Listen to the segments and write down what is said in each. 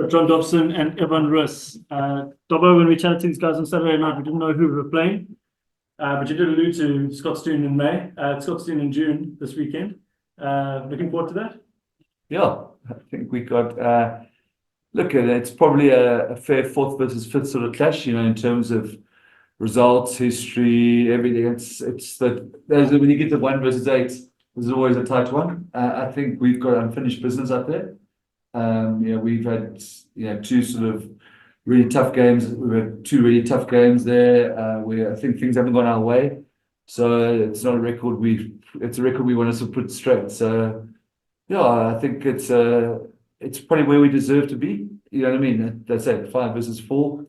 John Dobson and Evan Roos. Dobbo, when we chatted to these guys on Saturday night, we didn't know who we were playing, but you did allude to Scotstoun in May, Scotstoun in June this weekend. Looking forward to that? Yeah, I think we got, look, it's probably a fair fourth versus fifth sort of clash, in terms of results, history, everything. It's when you get to 1 versus 8, there's always a tight one. I think we've got unfinished business up there. We've had two sort of really tough games. We've had 2 really tough games there where I think things haven't gone our way. So it's not a record it's a record we want to sort of put straight. So yeah, I think it's probably where we deserve to be. You know what I mean? That's it, 5 versus 4.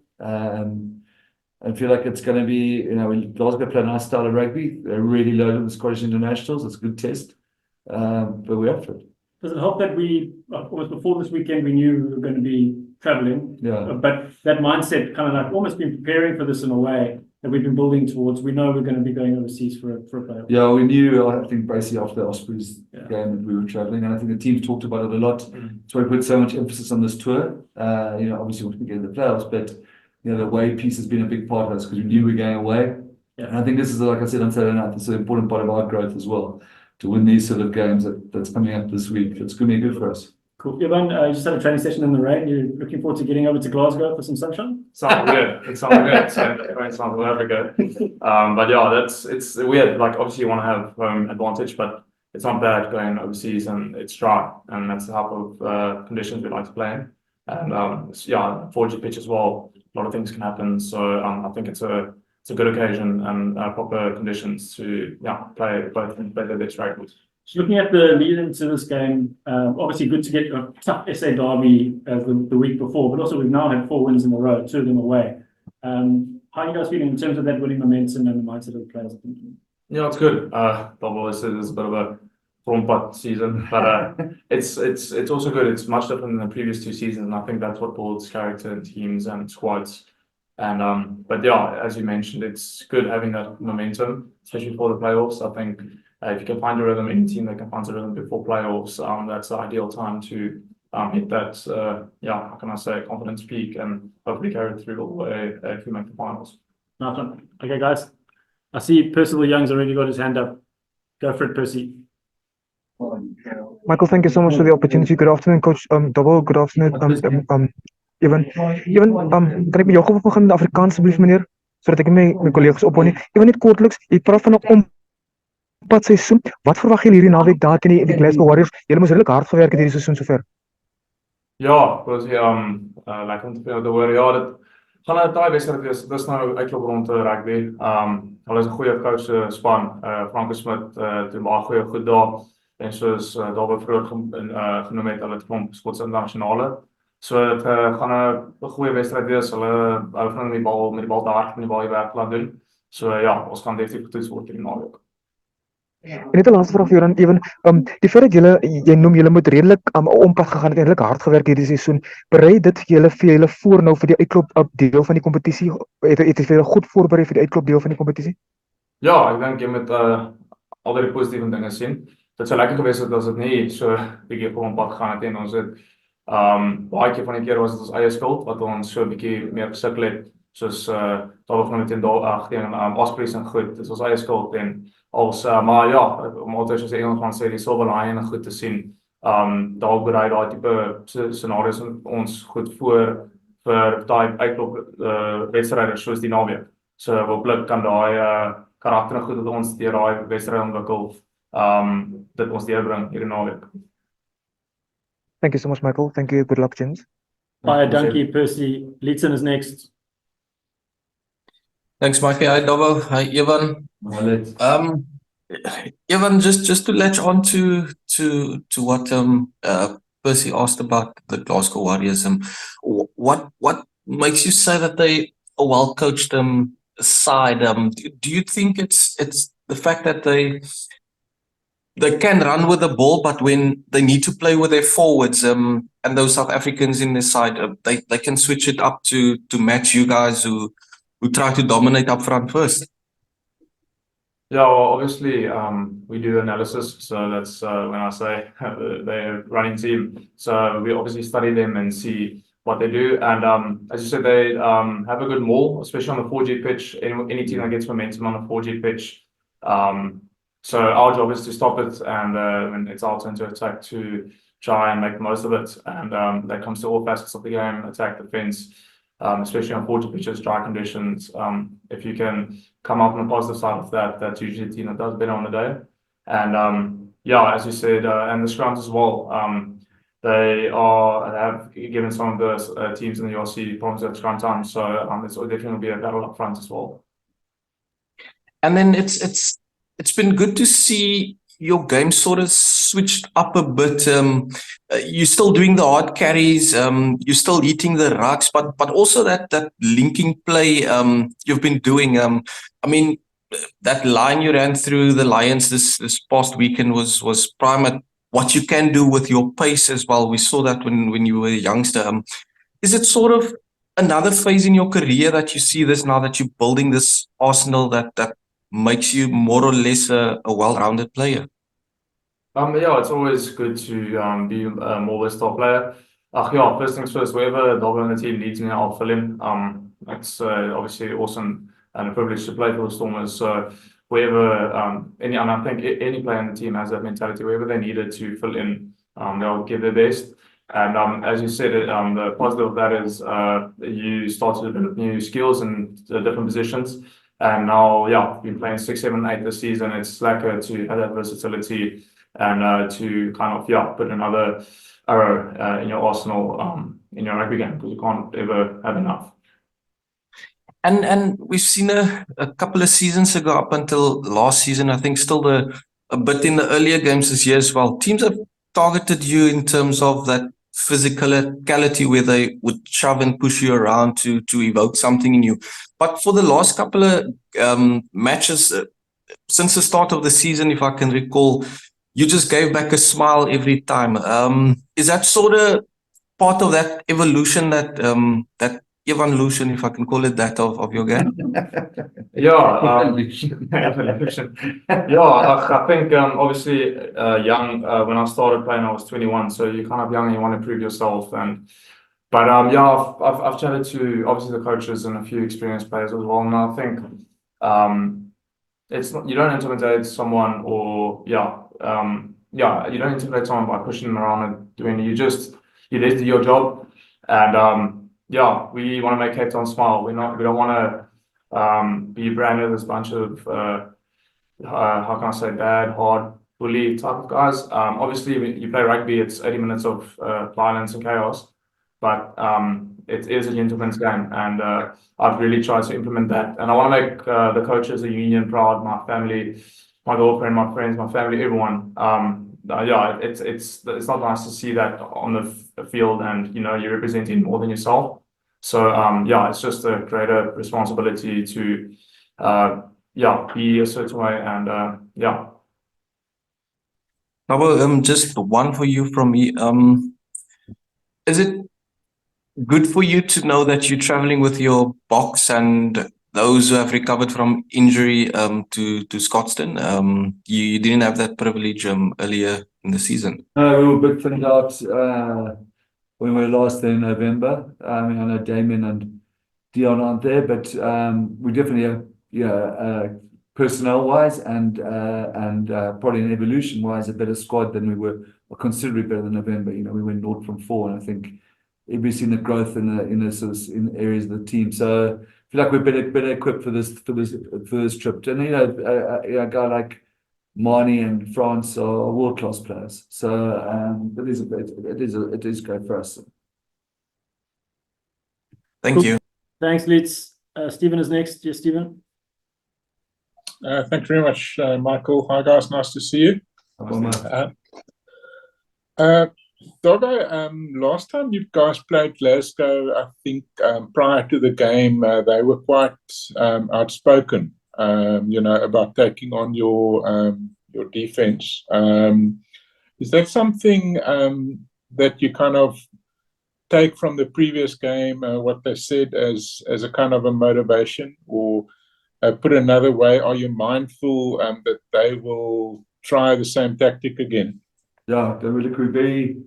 I feel like it's going to be, when Glasgow play a nice style of rugby, they're really loaded with Scottish internationals. It's a good test, but we're up for it. Does it help that we, almost before this weekend, we knew we were going to be travelling? Yeah. But that mindset, kind of like almost been preparing for this in a way that we've been building towards. We know we're going to be going overseas for a playoff. Yeah, we knew, I think, basically after the Ospreys game that we were travelling, and I think the team talked about it a lot. That's why we put so much emphasis on this tour. Obviously, we want to get in the playoffs, but the away piece has been a big part of us because we knew we were going away. Yeah. And I think this is, like I said on Saturday night, this is an important part of our growth as well, to win these sort of games that's coming up this week. It's going to be good for us. Cool. Evan, you just had a training session in the rain. You're looking forward to getting over to Glasgow for some sunshine? Sounds good. It sounds good. It sounds very good. But yeah, it's weird. Like, obviously you want to have home advantage, but it's not bad going overseas and it's dry, and that's the type of conditions we like to play in. And 4G pitch as well. A lot of things can happen. So I think it's a good occasion and proper conditions to play the best rugby. So looking at the lead into this game, obviously good to get a tough SA derby the week before, but also we've now had 4 wins in a row, 2 of them away. How are you guys feeling in terms of that winning momentum and the mindset of the players? Yeah, it's good. Double is a bit of a front season, but it's also good. It's much different than the previous 2 seasons, and I think that's what builds character in teams and squads. And but yeah, as you mentioned, it's good having that momentum, especially for the playoffs. I think if you can find a rhythm in a team that can find a rhythm before playoffs, that's the ideal time to hit that how can I say, confidence peak and hopefully carry it through all the way if you make the finals. Nice one. Okay, guys. I see Percival Young's already got his hand up. Go for it, Percy. Michael, thank you so much for the opportunity. Good afternoon, Coach Dobbo. Good afternoon, Evan, kan ek met jou gou begin in Afrikaans asseblief meneer, sodat ek my kollegas ophou nie. Evan, net kortliks, jy praat van 'n ompad seisoen. Wat verwag jy hierdie naweek daar teen die Glasgow Warriors? Julle moes redelik hard gewerk het hierdie seisoen sover. Ja, lekker om te veel te hoor. Ja, dit gaan 'n taai wedstryd wees. Dis nou uitklop rond rugby. Hulle is 'n goeie coach span. Franco doen baie goed daar. En soos daarby vroeër genoem het, hulle het klomp Skotse internasionale. So dit gaan 'n goeie wedstryd wees. Hulle hou van met die bal te hard en die bal werk laat doen. So ja, ons gaan definitief getoets word hierdie naweek. En net 'n laaste vraag vir jou dan Evan. Die feit dat jy noem julle moet redelik ompad gegaan het en redelik hard gewerk hierdie seisoen, berei dit vir julle voor nou vir die uitklop deel van die kompetisie? Het jy vir julle goed voorberei vir die uitklop deel van die kompetisie? Ja, ek dink jy moet al die positiewe dinge sien. Dit sou lekker gewees het as dit nie so bietjie op 'n pad gegaan het en ons het baie keer van die keer was dit ons eie skuld wat ons so 'n bietjie meer gesukkel het, soos daar was nog net in teen Ospreys en goed. Dit is ons eie skuld en maar ja, om altyd soos Engelsman sê, die silver lining goed te sien. Dalk berei daai tipe scenario's ons goed voor vir daai uitklop wedstryde soos die naweek. So hooplik kan daai karakter goed wat ons deur daai wedstryd ontwikkel dit ons deurbring hierdie naweek. Thank you so much, Michael. Thank you. Good luck, James. Bye, Donkey, Percy. Leeton is next. Thanks, Mikey. Hi, Dobbo. Hi, Evan. Evan, just to latch on to what Percy asked about the Glasgow Warriors. What makes you say that they a well coached side? Do you think it's the fact that they can run with the ball, but when they need to play with their forwards, and those South Africans in their side, they can switch it up to match you guys who try to dominate up front first? Yeah, well, obviously, we do analysis, so that's when I say they're running team. So we obviously study them and see what they do. And as you said, they have a good maul, especially on the 4G pitch. Any team that gets momentum on the 4G pitch. So our job is to stop it, and when it's our turn to attack, to try and make the most of it. And that comes to all facets of the game: attack, defense, especially on 4G pitches, dry conditions. If you can come up on the positive side of that, that's usually a team that does better on the day. And yeah, as you said, and the scrums as well. They have given some of the teams in the URC problems at scrum time, so it's definitely be a battle up front as well. And then it's been good to see your game sort of switched up a bit. You're still doing the hard carries, you're still eating the rucks, but also that linking play you've been doing. I mean, that line you ran through the Lions this past weekend was prime at what you can do with your pace as well. We saw that when you were a youngster. Is it sort of another phase in your career that you see this now that you're building this arsenal that makes you more or less a well-rounded player? Yeah, it's always good to be a more versatile player. Yeah, first things first, wherever Dobson and the team needs me, I'll fill in. It's obviously awesome and a privilege to play for the Stormers. So wherever and I think any player in the team has that mentality. Wherever they needed to fill in, they'll give their best. And as you said, the positive of that is you start to develop new skills in different positions. And now, yeah, been playing 6, 7, 8 this season. It's like to have that versatility and to kind of put another arrow in your arsenal in your rugby game, because you can't ever have enough. And we've seen a couple of seasons ago up until last season, I think still a bit in the earlier games this year as well. Teams have targeted you in terms of that physicality where they would shove and push you around to evoke something in you. But for the last couple of matches, since the start of the season, if I can recall, you just gave back a smile every time. Is that sort of part of that evolution, that evolution, if I can call it that, of your game? Yeah, evolution. Yeah, I think obviously young. When I started playing, I was 21, so you're kind of young and you want to prove yourself. But yeah, I've chatted to obviously the coaches and a few experienced players as well, and I think it's not, you don't intimidate someone, or you don't intimidate someone by pushing them around and doing. You there to do your job, and yeah, we want to make Cape Town smile. We don't want to be branded as a bunch of how can I say, bad, hard, bully type of guys. Obviously, when you play rugby, it's 80 minutes of violence and chaos, but it is a gentleman's game, and I've really tried to implement that. And I want to make the coaches, the union proud, my family, my girlfriend, my friends, my family, everyone. Yeah, it's not nice to see that on the field, and you're representing more than yourself. So yeah, it's just a greater responsibility to be a certain way, and yeah. Now, just one for you from me. Is it good for you to know that you're traveling with your box and those who have recovered from injury to Scotstoun? You didn't have that privilege earlier in the season. No, we were a bit thinned out when we were last there in November. I know Damien and Dion aren't there, but we definitely have, personnel-wise and probably in evolution-wise, a better squad than we were, or considerably better than November. We went 0 from 4, and I think everybody's seen the growth in areas of the team. So I feel like we're better equipped for this trip. And a guy like Marnie and France are world-class players. So it is great for us. Thank you. Thanks, Leeds. Stephen is next. Yes, Stephen. Thank you very much, Michael. Hi, guys. Nice to see you. Doggo, last time you guys played Glasgow, I think prior to the game, they were quite outspoken, about taking on your defense. Is that something that you kind of take from the previous game, what they said as a kind of a motivation, or put another way, are you mindful that they will try the same tactic again? Yeah, we're very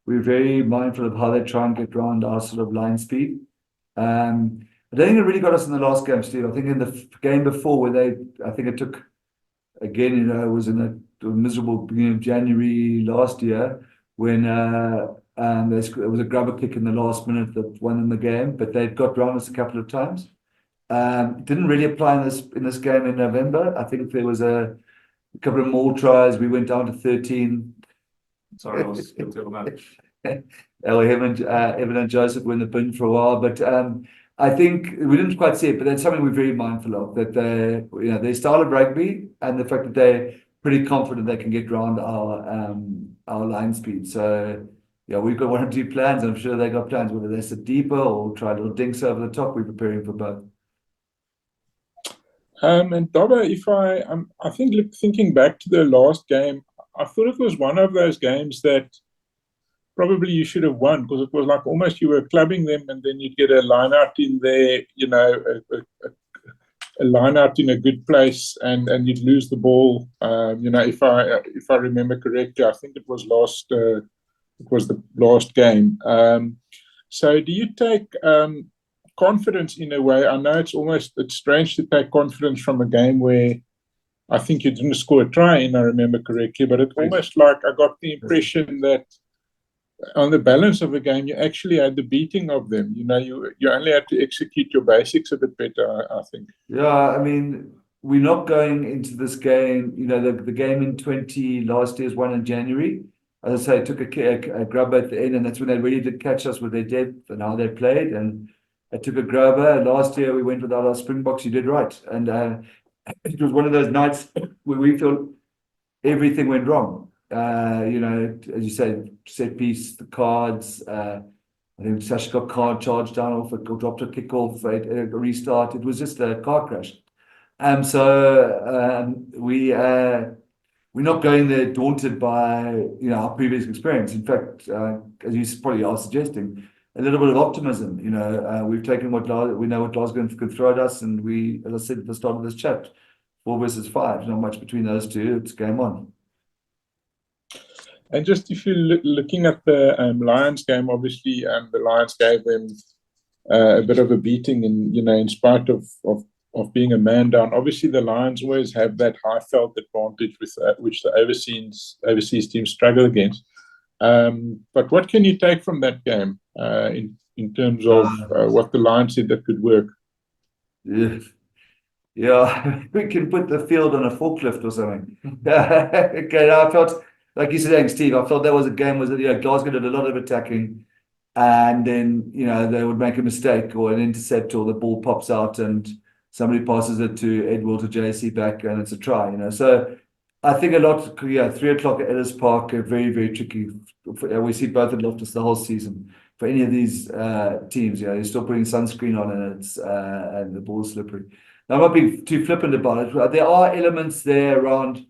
we're very mindful of how they try and get around our sort of line speed. I don't think it really got us in the last game, Steve. I think in the game before where I think it took, again, it was in a miserable beginning of January last year when it was a grubber kick in the last minute that won them the game, but they got round us a couple of times. It didn't really apply in this game in November. I think there was a couple of more tries. We went down to 13. Sorry, I was still on that. Evan and Joseph were in the bin for a while, but I think we didn't quite see it, but that's something we're very mindful of, that their style of rugby and the fact that they're pretty confident they can get around our line speed. So yeah, we've got 1 or 2 plans, and I'm sure they got plans, whether they sit deeper or try little dinks over the top. We're preparing for both. And Dobbo, if I think thinking back to the last game, I thought it was one of those games that probably you should have won, because it was like almost you were clubbing them, and then you'd get a line out in there, a line out in a good place, and you'd lose the ball. If I remember correctly, I think it was the last game. So do you take confidence in a way? I know it's strange to take confidence from a game where I think you didn't score a try in, I remember correctly, but it's almost like I got the impression that on the balance of the game, you actually had the beating of them. You only had to execute your basics a bit better, I think. Yeah, I mean, we're not going into this game, the game in 20 last year's one in January. As I say, it took a grubber at the end, and that's when they really did catch us with their depth and how they played. And it took a grubber. Last year, we went without our Springboks. You did right. And it was one of those nights where we felt everything went wrong. As you said, set piece, the cards. I think Sash got card charged down off it, dropped a kick off, a restart. It was just a car crash. We're not going there daunted by our previous experience. In fact, as you probably are suggesting, a little bit of optimism. We've taken we know what Glasgow could throw at us, and we, as I said at the start of this chat, 4 versus 5. Not much between those two. It's game on. And just if you're looking at the Lions game, obviously the Lions gave them a bit of a beating, in spite of being a man down. Obviously, the Lions always have that high felt advantage with which the overseas teams struggle against. But what can you take from that game in terms of what the Lions did that could work? Yeah, we can put the field on a forklift or something. Okay, I felt, like you said, Steve, I felt that was a game Glasgow did a lot of attacking, and then they would make a mistake or an intercept, or the ball pops out and somebody passes it to Edward or JC back, and it's a try. So I think a lot. 3 o'clock at Ellis Park are very, very tricky. We see both at Loftus the whole season for any of these teams. You're still putting sunscreen on, and the ball's slippery. Now, I'm not being too flippant about it. There are elements there around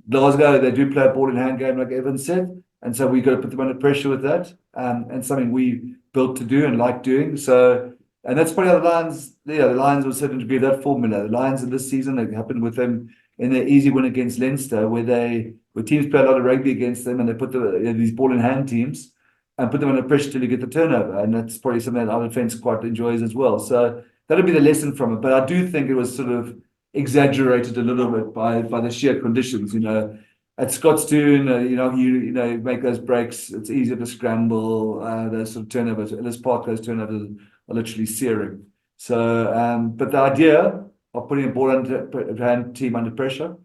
Glasgow. They do play a ball in hand game, like Evan said, and so we've got to put them under pressure with that, and something we built to do and like doing. So, and that's probably how the Lions. The Lions will certain degree that formula. The Lions in this season, it happened with them in their easy win against Leinster, where teams play a lot of rugby against them, and they put these ball in hand teams and put them under pressure till you get the turnover, and that's probably something that our defence quite enjoys as well. So that'll be the lesson from it. But I do think it was sort of exaggerated a little bit by the sheer conditions. At Scotstoun, you make those breaks. It's easier to scramble. Those sort of turnovers. Ellis Park, those turnovers are literally searing. So, but the idea of putting a ball hand team under pressure,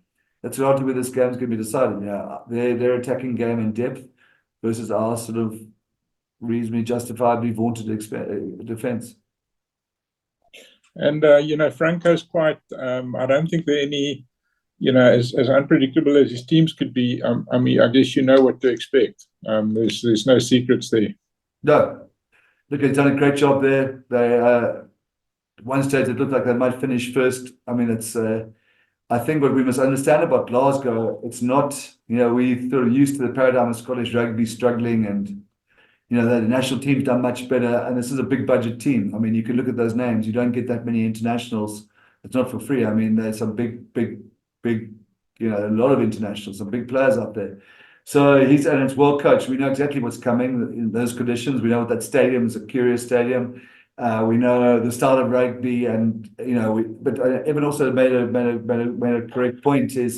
that's largely where this game's going to be decided. Their attacking game in depth versus our sort of reasonably justifiably vaunted defence. And Franco's quite. I don't think there are any. As unpredictable as his teams could be. I guess you know what to expect. There's no secrets there. No, look, he's done a great job there. They at one stage it looked like they might finish first. I mean, it's. I think what we must understand about Glasgow, it's not. We feel used to the paradigm of Scottish rugby struggling, and the national team's done much better. And this is a big budget team. I mean, you can look at those names. You don't get that many internationals. It's not for free. I mean, there's some big, a lot of internationals, some big players out there. So and it's well coached. We know exactly what's coming in those conditions. We know that stadium is a curious stadium. We know the style of rugby, and but Evan also made a correct point. I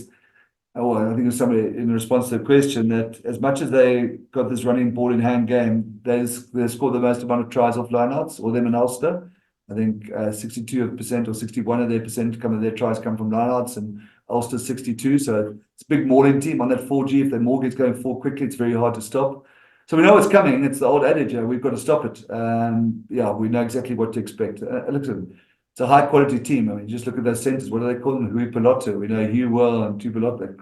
think it was somebody in response to the question that as much as they got this running ball in hand game, they scored the most amount of tries off lineouts, or them in Ulster. I think 62% or 61% of their tries come from lineouts, and Ulster 62. So it's a big mauling team on that 4G. If the maul gets going forward quickly, it's very hard to stop. So we know what's coming. It's the old adage, we've got to stop it. We know exactly what to expect. Listen, it's a high quality team. I mean, just look at those centers. What do they call them? Hui Piloto. We know Hugh Well and Tupiloto,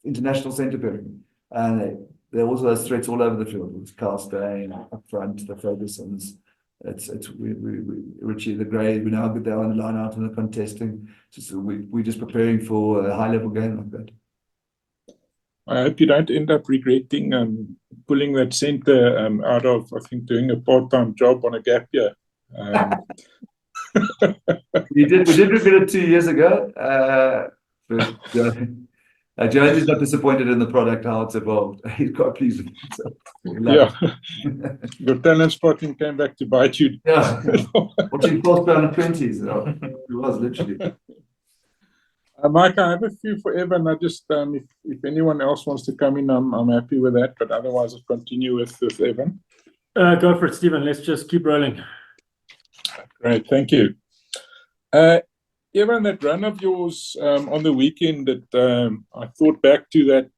international center pairing. And there are also those threats all over the field. It's Carl Steyn up front, the Fergusons. Richie the Grey. We know how good they are on the line out and the contesting. So we're just preparing for a high level game like that. I hope you don't end up regretting pulling that centre out of, I think, doing a part-time job on a gap year. We did regret it 2 years ago. Jones is not disappointed in the product, how it's evolved. He's quite pleased with himself. Your talent spotting came back to bite you. Yeah. Watching Force Down 20s. It was literally. Mike, I have a few for Evan. I just, if anyone else wants to come in, I'm happy with that. But otherwise, I'll continue with Evan. Go for it, Stephen. Let's just keep rolling. Great, thank you. Evan, that run of yours on the weekend, that I thought back to that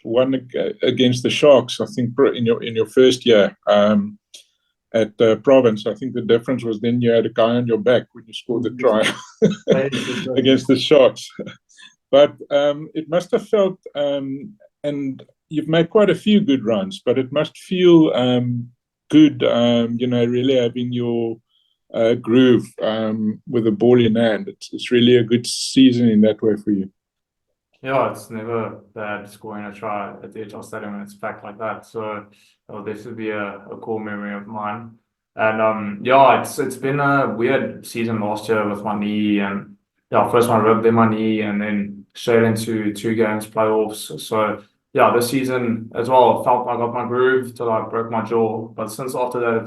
one against the Sharks. I think in your first year at Province. I think the difference was then you had a guy on your back when you scored the try against the Sharks. But it must have felt, and you've made quite a few good runs, but it must feel good, really having your groove with the ball in hand. It's really a good season in that way for you. Yeah, it's never bad scoring a try at the DHL Stadium when it's packed like that. So it'll definitely be a cool memory of mine. And it's been a weird season last year with my knee, and first one ripped in my knee and then straight into 2 games playoffs. So this season as well, I felt I got my groove till I broke my jaw. But since after that,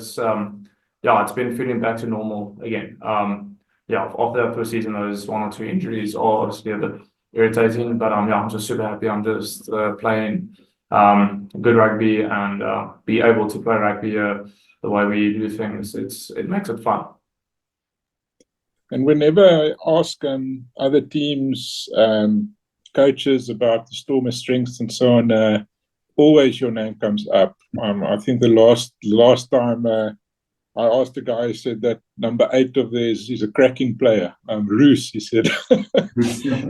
it's been feeling back to normal again. After that first season, those 1 or 2 injuries are obviously a bit irritating, but I'm just super happy. I'm just playing good rugby and be able to play rugby the way we do things. It makes it fun. And whenever I ask other teams, coaches about the Stormers' strengths and so on, always your name comes up. I think the last time I asked a guy who said that number 8 of theirs is a cracking player. Roos, he said.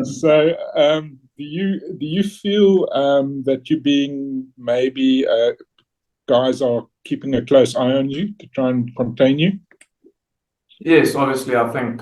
So, do you feel that you're being maybe guys are keeping a close eye on you to try and contain you? Yes, obviously, I think,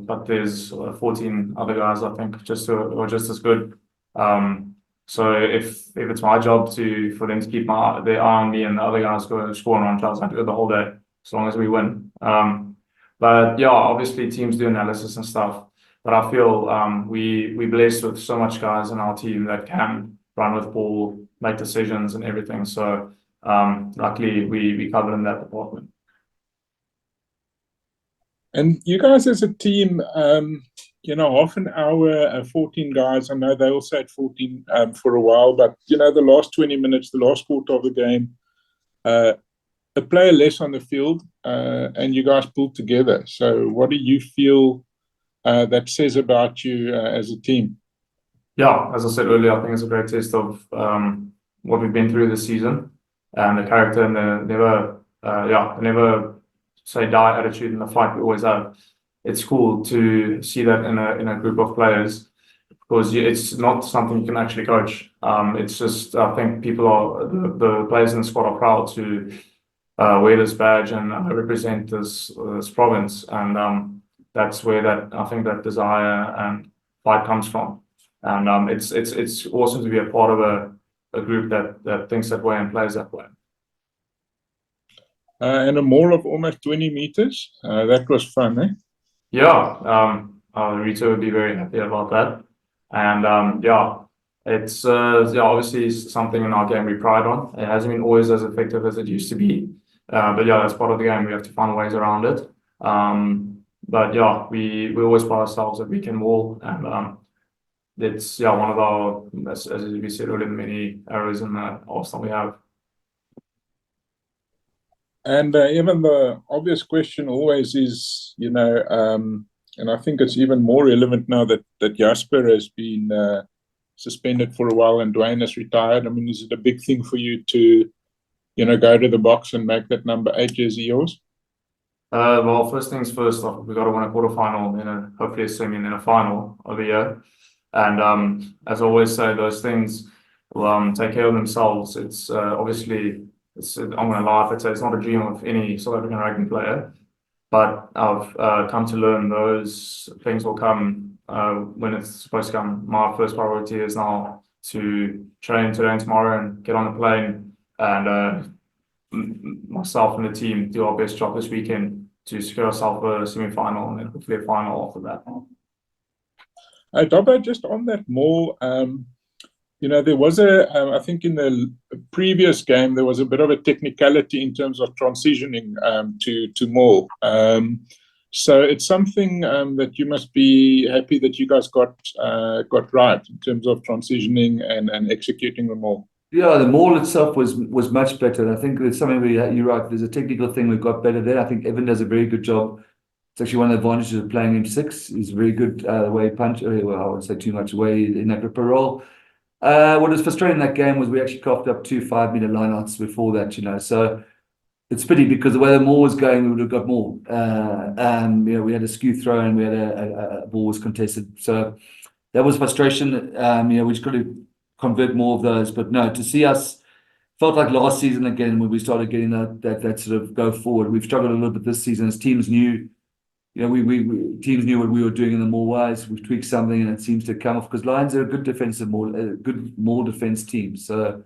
but there's 14 other guys I think who are just as good. So if it's my job for them to keep their eye on me and the other guys go score and run tries, I do it the whole day, as long as we win. But obviously teams do analysis and stuff. But I feel we're blessed with so much guys in our team that can run with ball, make decisions and everything. So luckily we covered in that department. And you guys as a team, half an hour, 14 guys. I know they also had 14 for a while, but the last 20 minutes, the last quarter of the game, a player less on the field, and you guys pulled together. So what do you feel that says about you as a team? Yeah, as I said earlier, I think it's a great test of what we've been through this season and the character and the never say die attitude in the fight we always have. It's cool to see that in a group of players, because it's not something you can actually coach. It's just, I think the players in the squad are proud to wear this badge and represent this province, and that's where I think that desire and fight comes from. And it's awesome to be a part of a group that thinks that way and plays that way. And a maul of almost 20 meters. That was fun, eh? Yeah, Rita would be very happy about that. And It's yeah, obviously something in our game we pride on. It hasn't been always as effective as it used to be. But yeah, that's part of the game. We have to find ways around it. But yeah, we always pride ourselves that we can maul, and it's yeah one of our, as we said earlier, many arrows in the arsenal we have. And even the obvious question always is, and I think it's even more relevant now that Jasper has been suspended for a while and Dwayne has retired. I mean, is it a big thing for you to, go to the box and make that number 8 jersey yours? Well, first things first, we got to win a quarterfinal, hopefully a semi, and then a final of the year. And as I always say, those things will take care of themselves. It's obviously, I'm going to laugh. It's not a dream of any South African rugby player, but I've come to learn those things will come when it's supposed to come. My first priority is now to train today and tomorrow and get on the plane, and myself and the team do our best job this weekend to secure ourselves a semi-final and then hopefully a final after that. Dobbo, just on that maul, there was I think in the previous game, there was a bit of a technicality in terms of transitioning to maul. So it's something that you must be happy that you guys got right in terms of transitioning and executing the maul. Yeah, the maul itself was much better. I think there's something you're right. There's a technical thing we've got better there. I think Evan does a very good job. It's actually one of the advantages of playing him 6. He's very good way punch. Well, I won't say too much way in that ripper roll. What was frustrating in that game was we actually coughed up 2 5-meter lineouts before that, So it's pity because the way the maul was going, we would have got more. We had a skew throw and we had a ball was contested. So that was frustration. We just got to convert more of those. But no, to see us felt like last season again when we started getting that sort of go forward. We've struggled a little bit this season as teams knew. Teams knew what we were doing in the maul wise. We've tweaked something and it seems to come off because Lions are a good defensive good maul defense team. So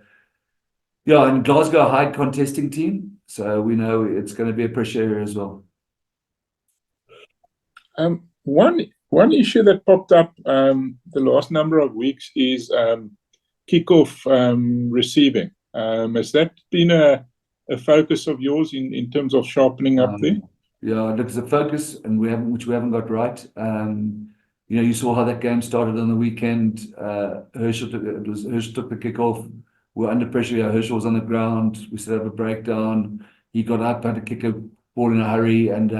yeah, and Glasgow, a high contesting team. So we know it's going to be a pressure area as well. One issue that popped up the last number of weeks is kickoff receiving. Has that been a focus of yours in terms of sharpening up there? Yeah, look, it's a focus, and which we haven't got right. You saw how that game started on the weekend. Herschel took the kickoff. We're under pressure. Herschel was on the ground. We set up a breakdown. He got up, had to kick a ball in a hurry, and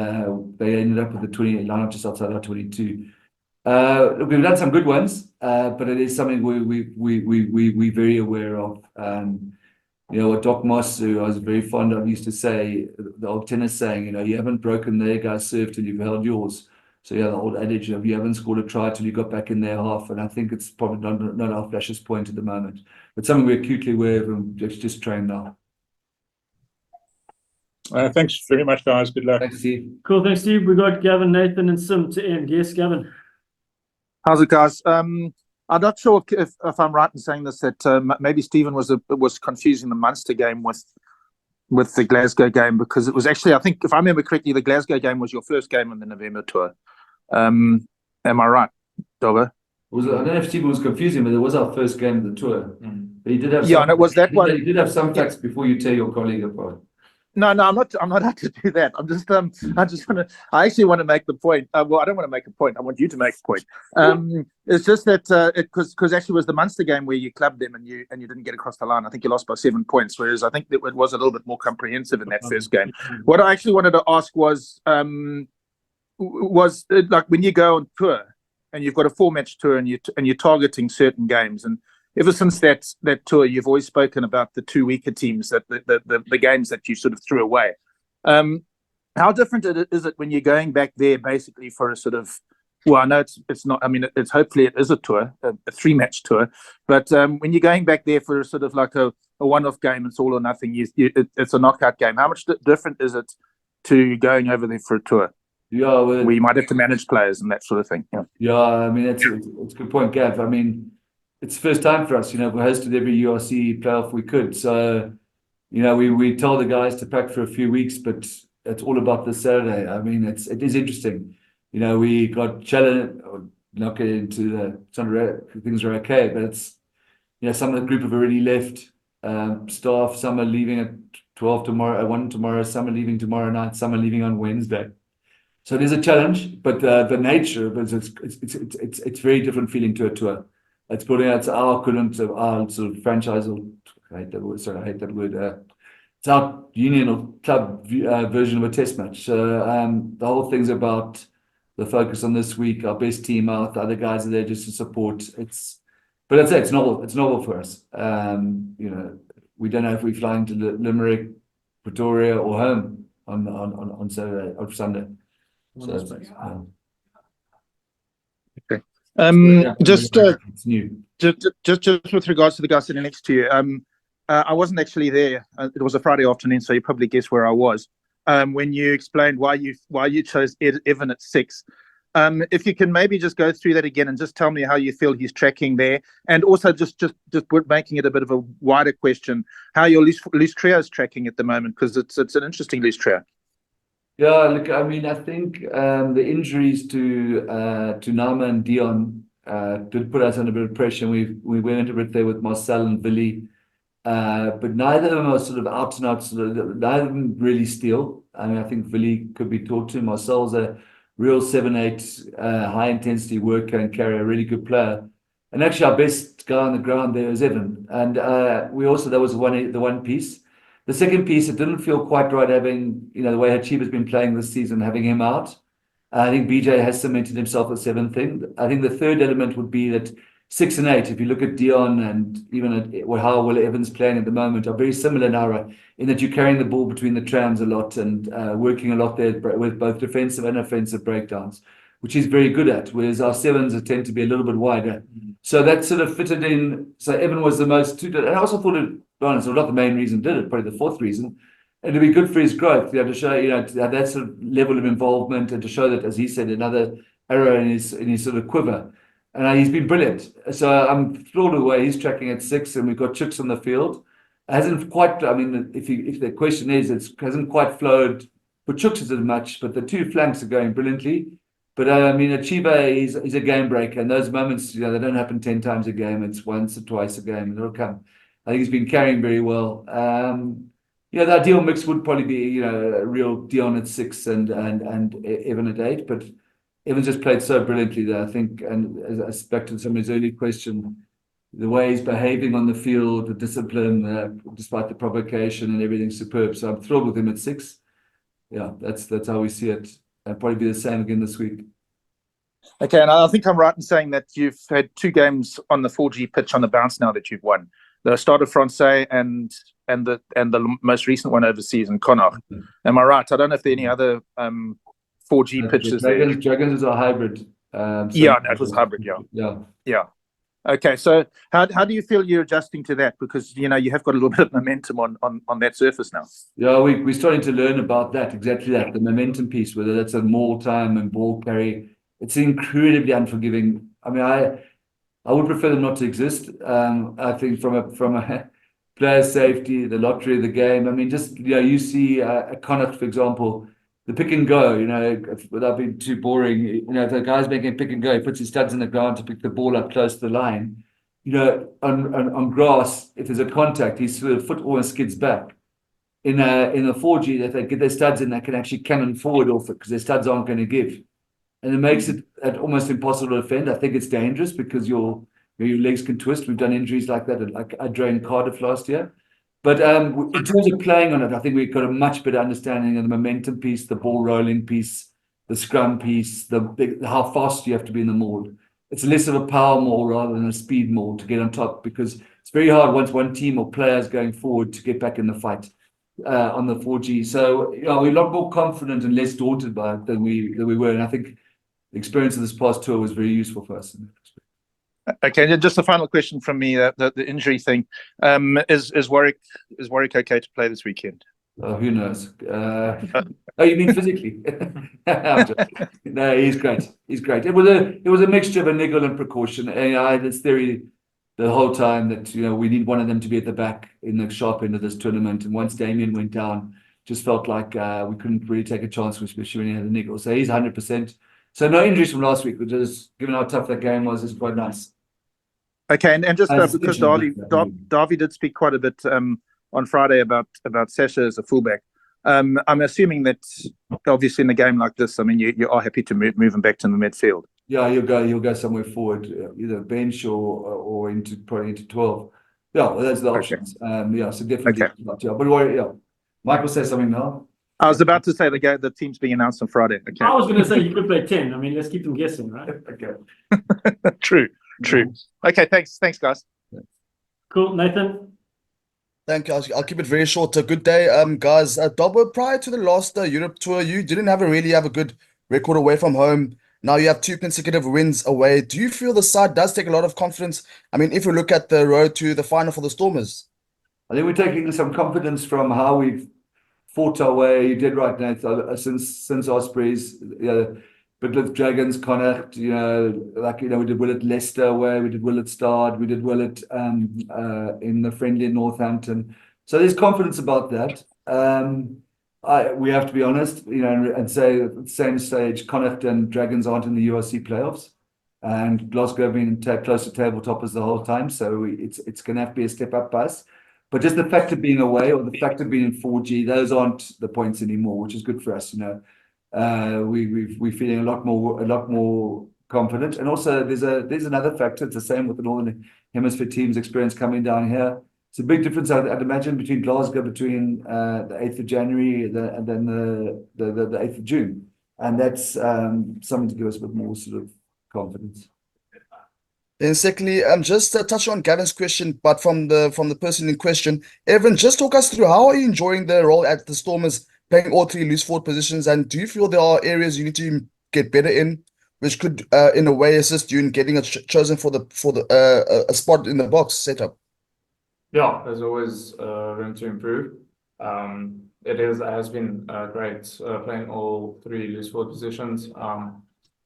they ended up with the 20 line up just outside our 22. Look, we've done some good ones, but it is something we're very aware of. What Doc Moss, who I was very fond of, used to say, the old tennis saying, you haven't broken their guy's serve till you've held yours. So the old adage of you haven't scored a try till you got back in their half. And I think it's probably not our flashest point at the moment, but something we're acutely aware of and just trained now. Thanks very much, guys. Good luck. Thanks, Steve. Cool, thanks, Steve. We got Gavin, Nathan, and Sim to end. Yes, Gavin. How's it, guys? I'm not sure if I'm right in saying this, that maybe Stephen was confusing the Munster game with the Glasgow game, because it was actually, I think, if I remember correctly, the Glasgow game was your first game on the November tour. Am I right, Dobbo? I don't know if Stephen was confusing, but it was our first game of the tour. But he did have and it was that one. He did have some facts before you tear your colleague apart. No, I'm not out to do that. I actually want to make the point. Well, I don't want to make a point. I want you to make a point. It's just that because actually it was the Munster game where you clubbed them and you didn't get across the line. I think you lost by 7 points, whereas I think that it was a little bit more comprehensive in that first game. What I actually wanted to ask was like when you go on tour and you've got a 4-match tour and you're targeting certain games, and ever since that tour, you've always spoken about the 2 weaker teams, that the games that you sort of threw away. How different is it when you're going back there basically for a sort of, well, I know it's not, I mean, it's hopefully it is a tour, a 3-match tour, but when you're going back there for a sort of like a one-off game, it's all or nothing, it's a knockout game. How much different is it to going over there for a tour? Yeah, where you might have to manage players and that sort of thing. Yeah, I mean, it's a good point, Gav. I mean, it's the first time for us, we hosted every URC playoff we could. So, we told the guys to pack for a few weeks, but it's all about this Saturday. I mean, it is interesting. We got challenged, not getting into things are okay, but some of the group have already left. Staff, some are leaving at 12 tomorrow, 1 tomorrow, some are leaving tomorrow night, some are leaving on Wednesday. So it is a challenge, but the nature of it, it's very different feeling to a tour. It's building out our equivalent of our sort of franchise, or I hate that word, sorry, I hate that word. It's our union or club version of a test match. So the whole thing's about the focus on this week, our best team out, the other guys are there just to support. But I'd say it's novel. It's novel for us. We don't know if we're flying to Limerick, Pretoria, or home on Saturday or Sunday. So, Okay. Just it's new. Just with regards to the guy sitting next to you, I wasn't actually there. It was a Friday afternoon, so you probably guess where I was. When you explained why you chose Evan at 6. If you can maybe just go through that again and just tell me how you feel he's tracking there, and also just making it a bit of a wider question, how your loose trio is tracking at the moment, because it's an interesting loose trio. Yeah, look, I mean, I think the injuries to Nama and Dion did put us under a bit of pressure. We went into it there with Marcel and Billy, but neither of them are sort of out and out. Neither of them really steal. I mean, I think Billy could be talked to. Marcel's a real 7-8 high intensity worker and carry a really good player. And actually, our best guy on the ground there is Evan. And that was the one piece. The second piece, it didn't feel quite right having, the way Hachiba's been playing this season, having him out. I think BJ has cemented himself as 7th thing. I think the third element would be that 6 and 8, if you look at Dion and even at how well Evan's playing at the moment, are very similar now, in that you're carrying the ball between the trams a lot and working a lot there with both defensive and offensive breakdowns, which he's very good at, whereas our 7s tend to be a little bit wider. So that sort of fitted in. So Evan was the most, and I also thought not the main reason did it, probably the fourth reason. And it'd be good for his growth, to show, to have that sort of level of involvement and to show that, as he said, another arrow in his sort of quiver. And he's been brilliant. So I'm thrilled with the way he's tracking at 6, and we've got Chooks on the field. Hasn't quite, I mean, if the question is, it hasn't quite flowed for Chooks as much, but the two flanks are going brilliantly. But I mean, Achiba is a game breaker, and those moments, they don't happen 10 times a game. It's once or twice a game, and it'll come. I think he's been carrying very well. The ideal mix would probably be, a real Dion at 6 and Evan at 8. But Evan's just played so brilliantly there, I think. And as back to somebody's earlier question, the way he's behaving on the field, the discipline, despite the provocation and everything's superb. So I'm thrilled with him at 6. Yeah, that's how we see it. It'll probably be the same again this week. Okay, and I think I'm right in saying that you've had 2 games on the 4G pitch on the bounce now that you've won. The Stade Francais and the most recent one overseas in Connacht. Am I right? I don't know if there are any other 4G pitches there. Dragons is a hybrid. That was hybrid. Yeah. Okay, so how do you feel you're adjusting to that? Because you have got a little bit of momentum on that surface now. Yeah, we're starting to learn about that, exactly that, the momentum piece, whether that's a maul time and ball carry. It's incredibly unforgiving. I mean, I would prefer them not to exist. I think from a player safety, the lottery of the game. I mean, just you see a Connacht, for example, the pick and go. Without being too boring, if the guy's making a pick and go, he puts his studs in the ground to pick the ball up close to the line. On grass, if there's a contact, his foot almost skids back. In a 4G, if they get their studs in, they can actually cannon forward off it because their studs aren't going to give. And it makes it almost impossible to defend. I think it's dangerous because your legs can twist. We've done injuries like that, like I drained Cardiff last year. But in terms of playing on it, I think we've got a much better understanding of the momentum piece, the ball rolling piece, the scrum piece, how fast you have to be in the maul. It's less of a power maul rather than a speed maul to get on top, because it's very hard once one team or players going forward to get back in the fight on the 4G. So we're a lot more confident and less daunted by it than we were. And I think the experience of this past tour was very useful for us. Okay, just a final question from me. The injury thing, is Warwick okay to play this weekend? Oh, who knows? Oh, you mean physically? No, he's great. He's great. It was a mixture of a niggle and precaution. And I had this theory the whole time that we need one of them to be at the back in the sharp end of this tournament. And once Damien went down, just felt like we couldn't really take a chance, especially when he had a niggle. So he's 100%. So no injuries from last week, which is, given how tough that game was, is quite nice. Okay, and just As because mentioned, Darby did speak quite a bit on Friday about Sasha as a fullback. I'm assuming that obviously in a game like this, I mean, you are happy to move him back to the midfield. yeah, he'll go somewhere forward, either bench or into probably into 12. Yeah, that's the options. Yeah, so definitely. Okay. Yeah, but yeah, Michael says something now. I was about to say the team's being announced on Friday. Okay. I was going to say you could play 10. I mean, let's keep them guessing, right? Okay. True. Okay, thanks, guys. Cool. Nathan? Thank you. I'll keep it very short. A good day, guys. Dobbo, prior to the last Europe tour, you didn't really have a good record away from home. Now you have 2 consecutive wins away. Do you feel the side does take a lot of confidence? I mean, if we look at the road to the final for the Stormers. I think we're taking some confidence from how we've fought our way. You did right, Nate. Since Ospreys, but with Dragons, Connacht, we did well at Leicester away, we did well at Stade, we did well at in the friendly in Northampton. So there's confidence about that. We have to be honest, and say at the same stage, Connacht and Dragons aren't in the URC playoffs, and Glasgow have been close to tabletoppers the whole time. So it's going to have to be a step up for us. But just the fact of being away or the fact of being in 4G, those aren't the points anymore, which is good for us. We're feeling a lot more confident. And also there's another factor. It's the same with the Northern Hemisphere teams experience coming down here. It's a big difference, I'd imagine, between Glasgow between the 8th of January and then the 8th of June. And that's something to give us a bit more sort of confidence. Then secondly, just touch on Gavin's question, but from the person in question, Evan, just talk us through how are you enjoying the role at the Stormers, playing all 3 loose forward positions, and do you feel there are areas you need to get better in, which could in a way assist you in getting chosen for a spot in the box setup? Yeah, there's always room to improve. It has been great playing all 3 loose forward positions.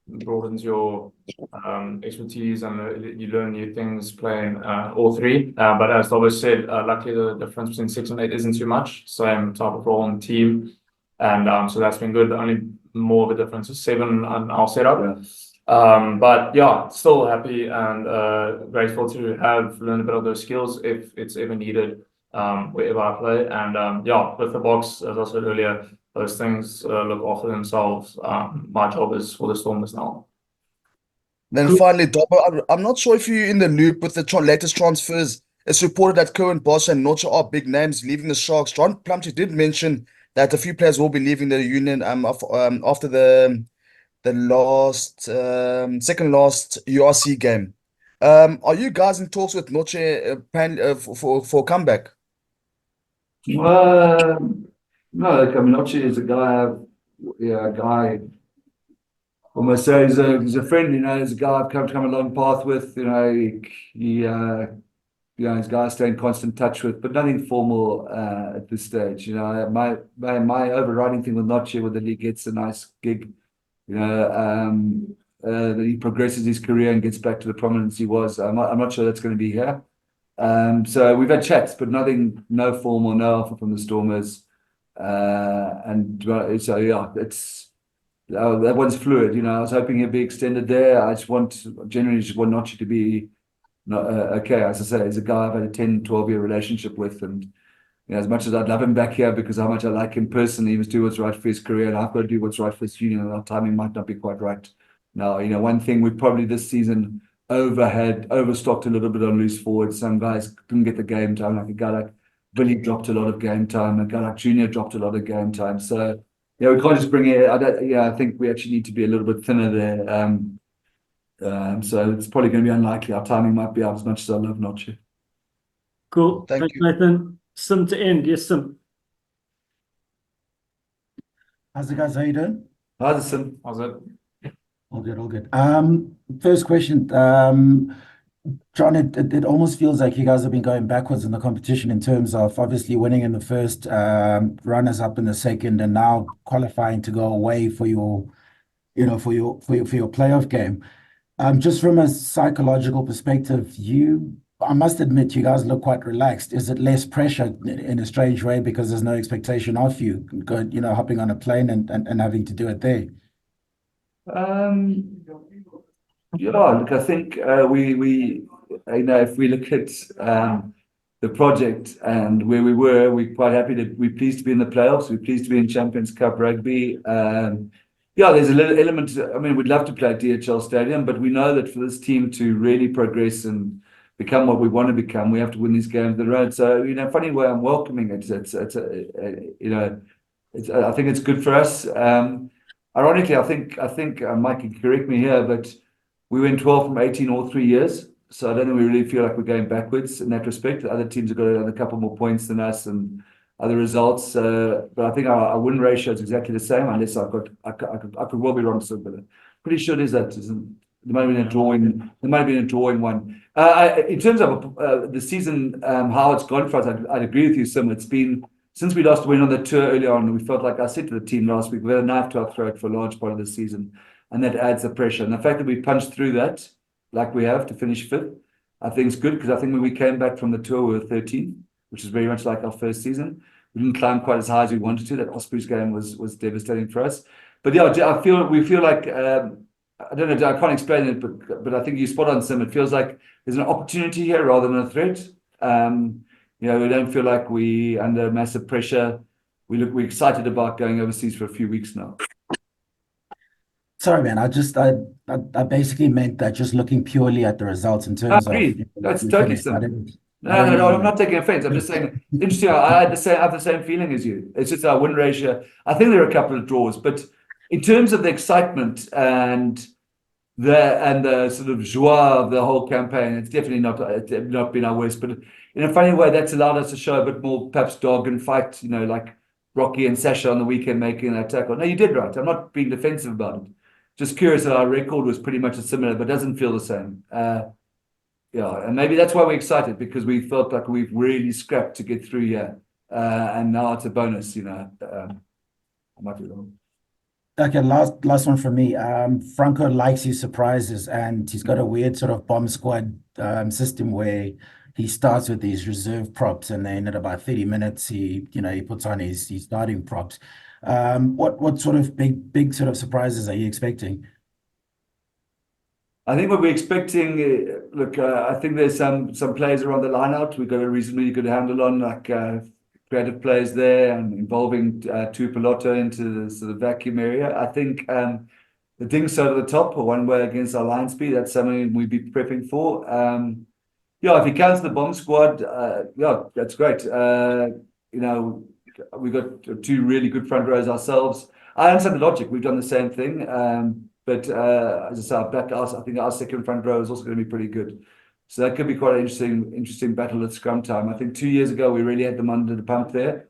Broadens your expertise and you learn new things playing all 3. But as Dobbo said, luckily the difference between 6 and 8 isn't too much. Same type of role in the team, and so that's been good. The only more of a difference is 7 on our setup. Yeah. But yeah, still happy and grateful to have learned a bit of those skills if it's ever needed wherever I play. And yeah, with the box, as I said earlier, those things look after themselves. My job is for the Stormers now. Then finally, Dobbo, I'm not sure if you're in the loop with the latest transfers. It's reported that Cohen, Bosch, and Nocha are big names leaving the Sharks. John Plumtree did mention that a few players will be leaving the union after the second last URC game. Are you guys in talks with Noche for comeback? No, Noche is a guy. Almost say he's a friend, he's a guy I've come a long path with. His guys stay in constant touch with, but nothing formal at this stage. My overriding thing with Noche, whether he gets a nice gig, that he progresses his career and gets back to the prominence he was. I'm not sure that's going to be here. So we've had chats, but no formal, no offer from the Stormers. And so yeah, that one's fluid. I was hoping he'd be extended there. I generally just want Noche to be okay. As I say, he's a guy I've had a 10-12 year relationship with, and as much as I'd love him back here because how much I like him personally, he must do what's right for his career, and I've got to do what's right for his union, and our timing might not be quite right now. One thing we probably this season overstocked a little bit on loose forwards. Some guys couldn't get the game time, like a guy like Billy dropped a lot of game time, a guy like Junior dropped a lot of game time. So we can't just bring it. I think we actually need to be a little bit thinner there. So it's probably going to be unlikely. Our timing might be out as much as I love Noche. Cool. Thank Thanks, you. Nathan. Sim to end. Yes, Sim. How's it, guys? How you doing? How's it? How's it? All good. First question. John, it almost feels like you guys have been going backwards in the competition in terms of obviously winning in the first, runners up in the second, and now qualifying to go away for your playoff game. Just from a psychological perspective, I must admit, you guys look quite relaxed. Is it less pressure in a strange way because there's no expectation of you going, hopping on a plane and having to do it there? Yeah, look, I think we if we look at the project and where we were, we're quite happy that we're pleased to be in the playoffs. We're pleased to be in Champions Cup rugby. Yeah, there's a little element. I mean, we'd love to play at DHL Stadium, but we know that for this team to really progress and become what we want to become, we have to win these games on the road. So, funny way I'm welcoming it. I think it's good for us. Ironically, I think Mike can correct me here, but we went 12 from 18 all 3 years. So I don't think we really feel like we're going backwards in that respect. The other teams have got a couple more points than us and other results. But I think our win ratio is exactly the same, unless I could well be wrong, so, but I'm pretty sure it is that. There might have been a drawing one. In terms of the season, how it's gone for us, I'd agree with you, Sim. It's been, since we last went on the tour earlier on, we felt like I said to the team last week, we had a knife to our throat for a large part of the season, and that adds the pressure. And the fact that we punched through that, like we have, to finish fifth, I think is good, because I think when we came back from the tour, we were 13, which is very much like our first season. We didn't climb quite as high as we wanted to. That Ospreys game was devastating for us. But yeah, we feel like, I don't know, I can't explain it, but I think you spot on, Sim. It feels like there's an opportunity here rather than a threat. We don't feel like we under massive pressure. We're excited about going overseas for a few weeks now. Sorry, man. I basically meant that, just looking purely at the results in terms of. That's totally simple. No, I'm not taking offense. I'm just saying, interesting. I have the same feeling as you. It's just our win ratio. I think there are a couple of draws, but in terms of the excitement and the sort of joie of the whole campaign, it's definitely not been our worst. But in a funny way, that's allowed us to show a bit more, perhaps, dog and fight. Like Rocky and Sasha on the weekend making that tackle. No, you did right. I'm not being defensive about it. Just curious that our record was pretty much similar, but doesn't feel the same. And maybe that's why we're excited, because we felt like we've really scrapped to get through here, and now it's a bonus. I might be wrong. Okay, last one from me. Franco likes his surprises, and he's got a weird sort of bomb squad system where he starts with these reserve props, and then at about 30 minutes, he puts on his starting props. What sort of big sort of surprises are you expecting? I think what we're expecting, I think there's some players around the line out we've got a reasonably good handle on, like creative players there, and involving Tupoloto into the sort of vacuum area. I think the Dings out of the top, or one way against our line speed, that's something we'd be prepping for. If he counts the bomb squad, that's great. We've got two really good front rows ourselves. I understand the logic. We've done the same thing. But as I say, I think our second front row is also going to be pretty good. So that could be quite an interesting battle at scrum time. I think 2 years ago, we really had them under the pump there.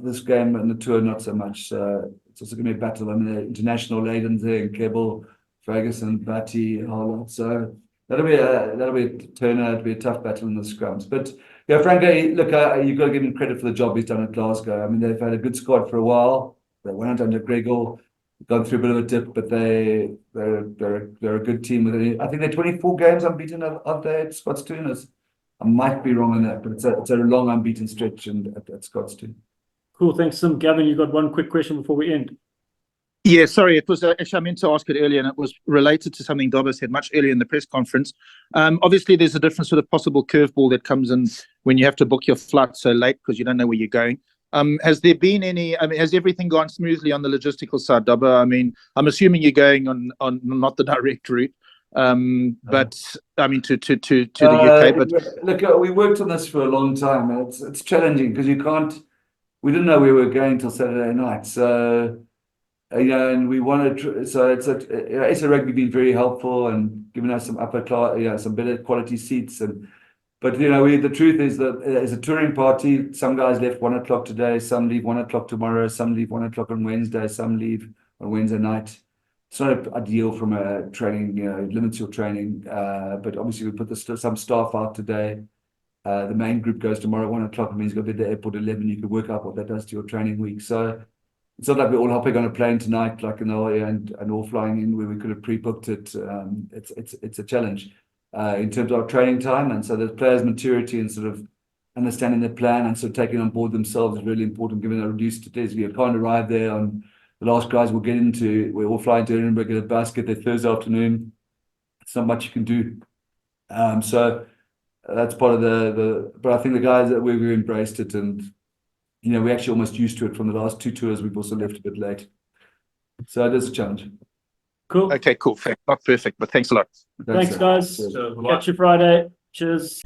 This game and the tour, not so much. It's also going to be a battle. I mean, the international Leydens there, and Kebble, Ferguson, Batty, Harlow. So that'll be a turner. It'll be a tough battle in the scrums. But yeah, Franco, look, you've got to give him credit for the job he's done at Glasgow. I mean, they've had a good squad for a while. They went under Gregor, gone through a bit of a dip, but they're a good team. I think they're 24 games unbeaten up there at Scottstown. I might be wrong on that, but it's a long unbeaten stretch at Scottstown. Cool, thanks, Sim. Gavin, you got one quick question before we end. Yeah, sorry, it was actually I meant to ask it earlier, and it was related to something Dobbo said much earlier in the press conference. Obviously, there's a different sort of possible curveball that comes in when you have to book your flight so late because you don't know where you're going. Has there been any? I mean, has everything gone smoothly on the logistical side, Dobbo? I mean, I'm assuming you're going on not the direct route, but I mean to the UK. But look, we worked on this for a long time, and it's challenging because you can't. We didn't know we were going till Saturday night, so. And we wanted, so it's a rugby been very helpful and giving us some upper class, some better quality seats. But the truth is that as a touring party, some guys left 1 o'clock today, some leave 1 o'clock tomorrow, some leave 1 o'clock on Wednesday, some leave on Wednesday night. It's not ideal from a training, it limits your training. But obviously we put some staff out today. The main group goes tomorrow at 1 o'clock. It means you've got to be at the airport at 11. You can work out what that does to your training week. So it's not like we're all hopping on a plane tonight, like in the and all flying in where we could have pre-booked it. It's a challenge in terms of our training time, and so the players' maturity and sort of understanding their plan and sort of taking on board themselves is really important, given how reduced it is. We can't arrive there on the last guys we'll get into. We're all flying to Edinburgh, get a bus, get there Thursday afternoon. It's not much you can do. So that's part of but I think the guys that we embraced it, and we're actually almost used to it from the last 2 tours. We've also left a bit late. So it is a challenge. Cool. Okay, cool. Not perfect, but thanks a lot. Thanks, sir. guys. Cheers. Catch you Friday. Cheers.